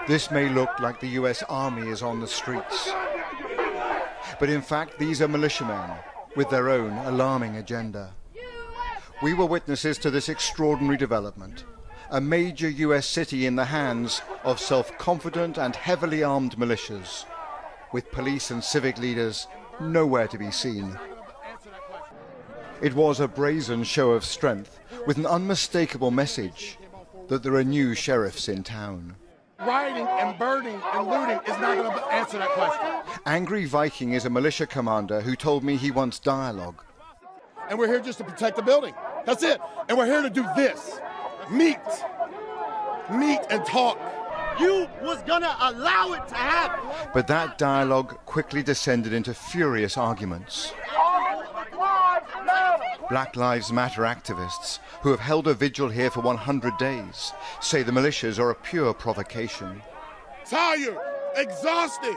This may look like the US Army is on the streets, but in fact these are militiamen with their own alarming agenda. We were witnesses to this extraordinary development, a major US city in the hands of self-confident and heavily armed militias, with police and civic leaders nowhere to be seen. It was a brazen show of strength with an unmistakable message that there are new sheriffs in town. Rioting and burning and looting is not going to answer that question. Angry Viking is a militia commander who told me he wants dialogue. And we're here just to protect the building. That's it. And we're here to do this. Meet and talk. You was gonna allow it to happen. But that dialogue quickly descended into furious arguments. Black Lives Matter activists, who have held a vigil here for 100 days, say the militias are a pure provocation. Tired, exhausted,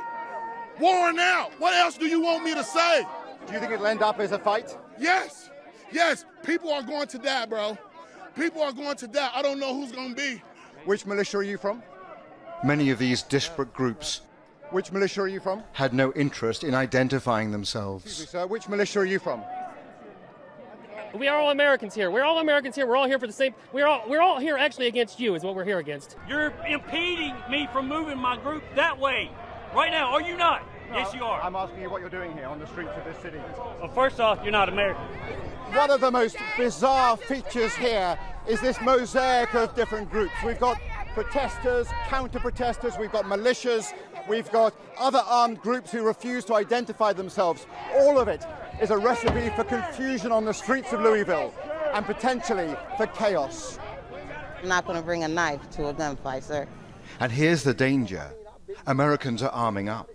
worn out. What else do you want me to say? Do you think it'll end up as a fight? Yes. People are going to die, bro. People are going to die. I don't know who's going to be. Which militia are you from? Many of these disparate groups Which militia are you from? had no interest in identifying Excuse me, themselves. sir. Which militia are you from? We are all Americans here. We're all Americans here. We're all here for the same. We're all here actually against you. Is what we're here against. You're impeding me from moving my group that way right now. Are you not? No, Yes, you are. I'm asking you what you're doing here on the streets of this city. Well, first off, you're not American. One of the most bizarre features here is this mosaic of different groups. We've got protesters, counter-protesters, we've got militias, we've got other armed groups who refuse to identify themselves. All of it is a recipe for confusion on the streets of Louisville and potentially for chaos. I'm not going to bring a knife to a gunfight, sir. And here's the danger. Americans are arming up.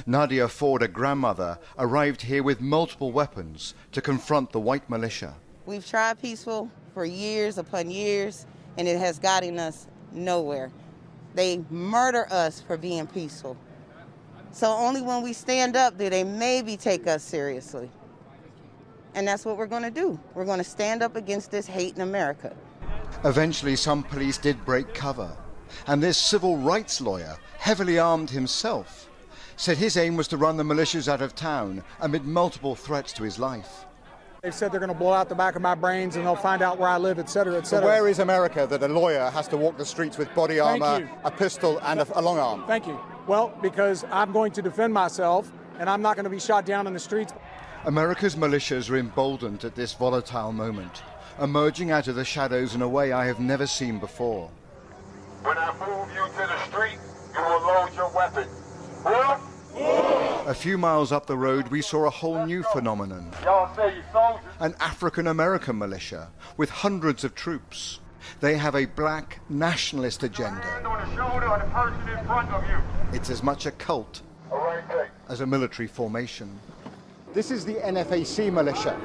Nadia Ford, a grandmother, arrived here with multiple weapons to confront the white militia. We've tried peaceful for years upon years, and it has gotten us nowhere. They murder us for being peaceful. So only when we stand up do they maybe take us seriously. And that's what we're going to do. We're going to stand up against this hate in America. Eventually, some police did break cover, and this civil rights lawyer, heavily armed himself, said his aim was to run the militias out of town amid multiple threats to his life. They've said they're going to blow out the back of my brains and they'll find out where I live, et cetera, et So cetera. where is America that a lawyer has to walk the streets with body armor, a pistol and a long arm? Thank you. Well, because I'm going to defend myself and I'm not going to be shot down in the streets. America's militias are emboldened at this volatile moment, emerging out of the shadows in a way I have never seen before. When I move you to the street, you will load your weapon. A few miles up the road, we saw a whole new phenomenon. Y'all say you soldiers. An African-American militia with hundreds of troops. They have a black nationalist agenda. Hand on the shoulder of the person in front of you. It's as much a cult All right, thanks. as a military formation. This is the NFAC militia.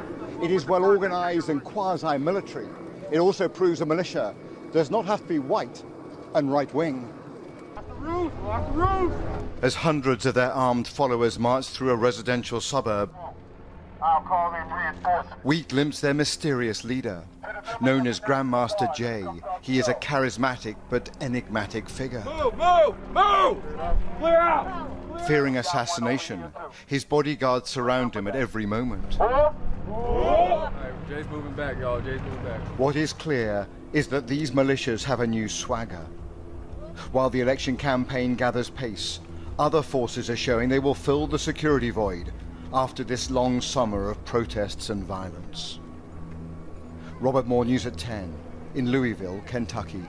It is well organized and quasi-military. It also proves a militia does not have to be white and right-wing. As hundreds of their armed followers marched through a residential suburb, I'll call in reinforcements. we glimpsed their mysterious leader. Known as Grandmaster Jay, he is a charismatic but enigmatic figure. Move! Clear out! Fearing assassination, his bodyguards surround him at every moment. Jay's moving back, y'all. Jay's moving back. What is clear is that these militias have a new swagger. While the election campaign gathers pace, other forces are showing they will fill the security void after this long summer of protests and violence. Robert Moore, News at 10, in Louisville, Kentucky.